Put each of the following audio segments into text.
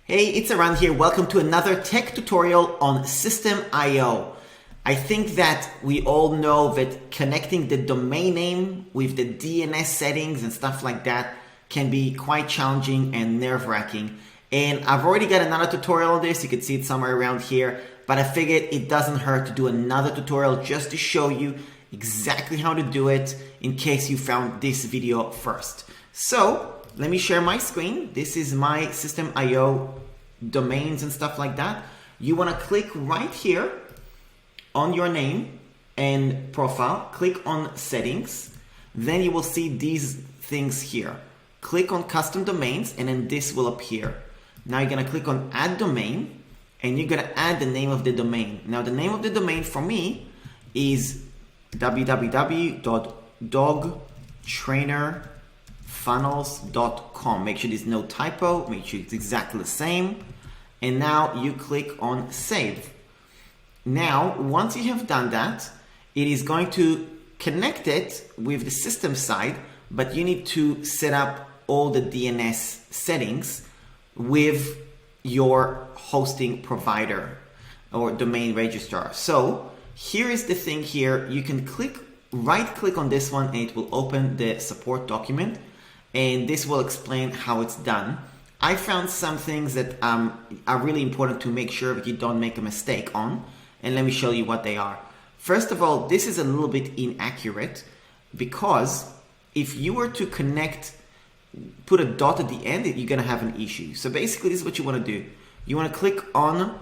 Hey, it's Aran here. Welcome to another tech tutorial on Systeme.io. I think that we all know that connecting the domain name with the DNS settings and stuff like that can be quite challenging and nerve-wracking. And I've already got another tutorial on this. You can see it somewhere around here, but I figured it doesn't hurt to do another tutorial just to show you exactly how to do it in case you found this video first. So let me share my screen. This is my Systeme.io domains and stuff like that. You want to click right here on your name and profile, click on settings, then you will see these things here. Click on custom domains and then this will appear. Now you're going to click on add domain and you're going to add the name of the domain. Now the name of the domain for me is www.dogtrainerfunnels.com. Make sure there's no typo, make sure it's exactly the same. And now you click on save. Now, once you have done that, it is going to connect it with the system side, but you need to set up all the DNS settings with your hosting provider or domain registrar. So here is the thing here. You can right click on this one and it will open the support document and this will explain how it's done. I found some things that are really important to make sure that you don't make a mistake on, and let me show you what they are. First of all, this is a little bit inaccurate because if you were to put a dot at the end, you're gonna have an issue. So basically this is what you wanna do. You wanna click on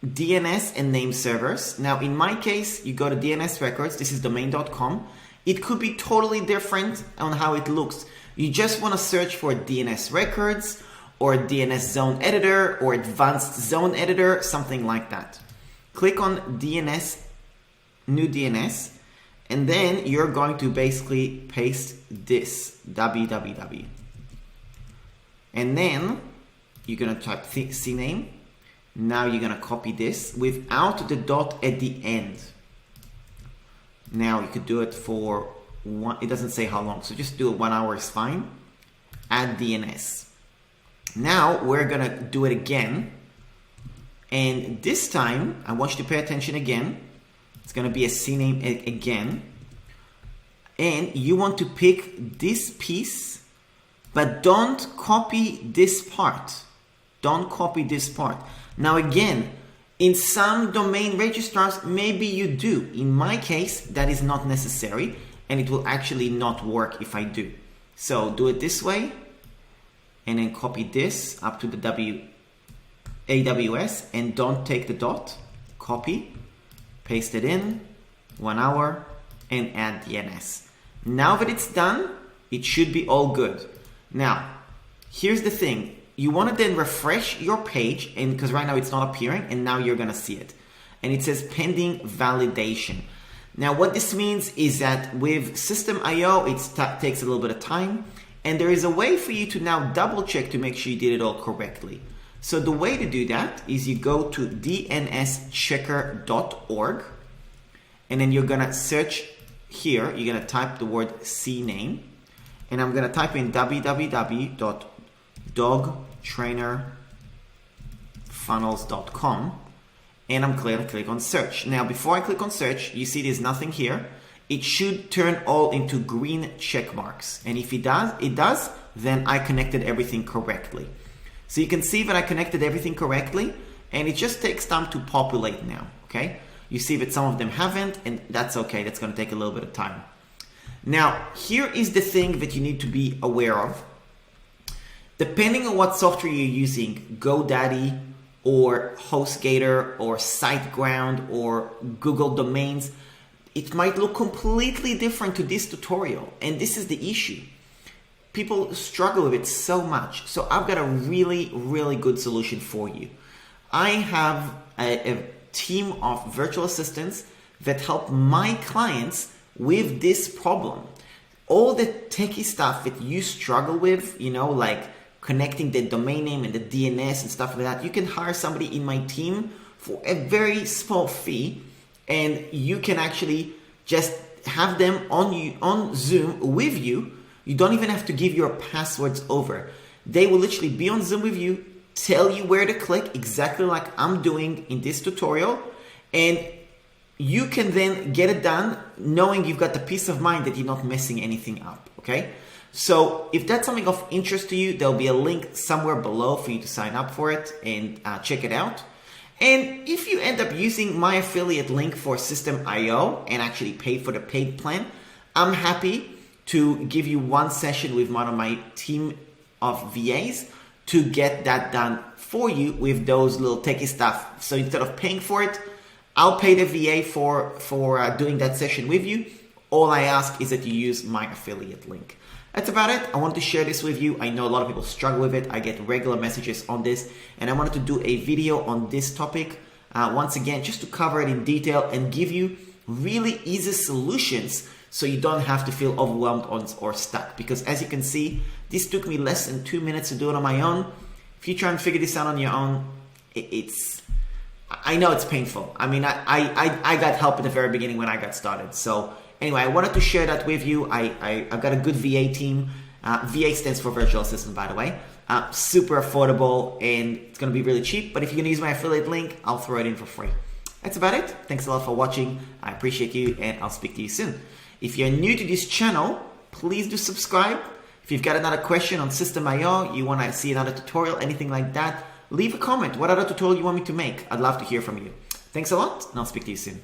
DNS and name servers. Now in my case, you go to DNS records, this is domain.com. It could be totally different on how it looks. You just wanna search for DNS records or DNS zone editor or advanced zone editor, something like that. Click on DNS, new DNS, and then you're going to basically paste this, www. And then you're gonna type CNAME. Now you're gonna copy this without the dot at the end. Now you could do it for it doesn't say how long, so just do it 1 hour is fine. Add DNS. Now we're gonna do it again. And this time, I want you to pay attention again. It's gonna be a CNAME again. And you want to pick this piece, but don't copy this part. Don't copy this part. Now again, in some domain registrars, maybe you do. In my case, that is not necessary, and it will actually not work if I do. So do it this way, and then copy this up to the AWS, and don't take the dot. Copy, paste it in, 1 hour, and add DNS. Now that it's done, it should be all good. Now, here's the thing. You want to then refresh your page, and because right now it's not appearing, and now you're gonna see it. And it says pending validation. Now what this means is that with Systeme.io, it takes a little bit of time, and there is a way for you to now double check to make sure you did it all correctly. So the way to do that is you go to dnschecker.org, and then you're gonna search here, you're gonna type the word CNAME, and I'm gonna type in www.dogtrainerfunnels.com, and I'm going to click on search. Now before I click on search, you see there's nothing here. It should turn all into green check marks, and if it does, then I connected everything correctly. So you can see that I connected everything correctly, and it just takes time to populate now, okay? You see that some of them haven't, and that's okay. That's gonna take a little bit of time. Now, here is the thing that you need to be aware of. Depending on what software you're using, GoDaddy or HostGator or SiteGround or Google Domains, it might look completely different to this tutorial, and this is the issue. People struggle with it so much. So I've got a really, really good solution for you. I have a team of virtual assistants that help my clients with this problem. All the techie stuff that you struggle with, like connecting the domain name and the DNS and stuff like that, you can hire somebody in my team for a very small fee, and you can actually just have them on Zoom with you. You don't even have to give your passwords over. They will literally be on Zoom with you, tell you where to click, exactly like I'm doing in this tutorial, and you can then get it done knowing you've got the peace of mind that you're not messing anything up, okay? So if that's something of interest to you, there'll be a link somewhere below for you to sign up for it and check it out. And if you end up using my affiliate link for Systeme.io and actually pay for the paid plan, I'm happy to give you one session with one of my team of VAs to get that done for you with those little techie stuff. So instead of paying for it, I'll pay the VA for doing that session with you. All I ask is that you use my affiliate link. That's about it. I wanted to share this with you. I know a lot of people struggle with it. I get regular messages on this, and I wanted to do a video on this topic once again, just to cover it in detail and give you really easy solutions so you don't have to feel overwhelmed or stuck. Because as you can see, this took me less than 2 minutes to do it on my own. If you try and figure this out on your own, I know it's painful. I mean, I got help at the very beginning when I got started. So anyway, I wanted to share that with you. I've got a good VA team. VA stands for virtual assistant, by the way. Super affordable, and it's going to be really cheap. But if you're going to use my affiliate link, I'll throw it in for free. That's about it. Thanks a lot for watching. I appreciate you, and I'll speak to you soon. If you're new to this channel, please do subscribe. If you've got another question on Systeme.io, you want to see another tutorial, anything like that, leave a comment. What other tutorial you want me to make? I'd love to hear from you. Thanks a lot, and I'll speak to you soon.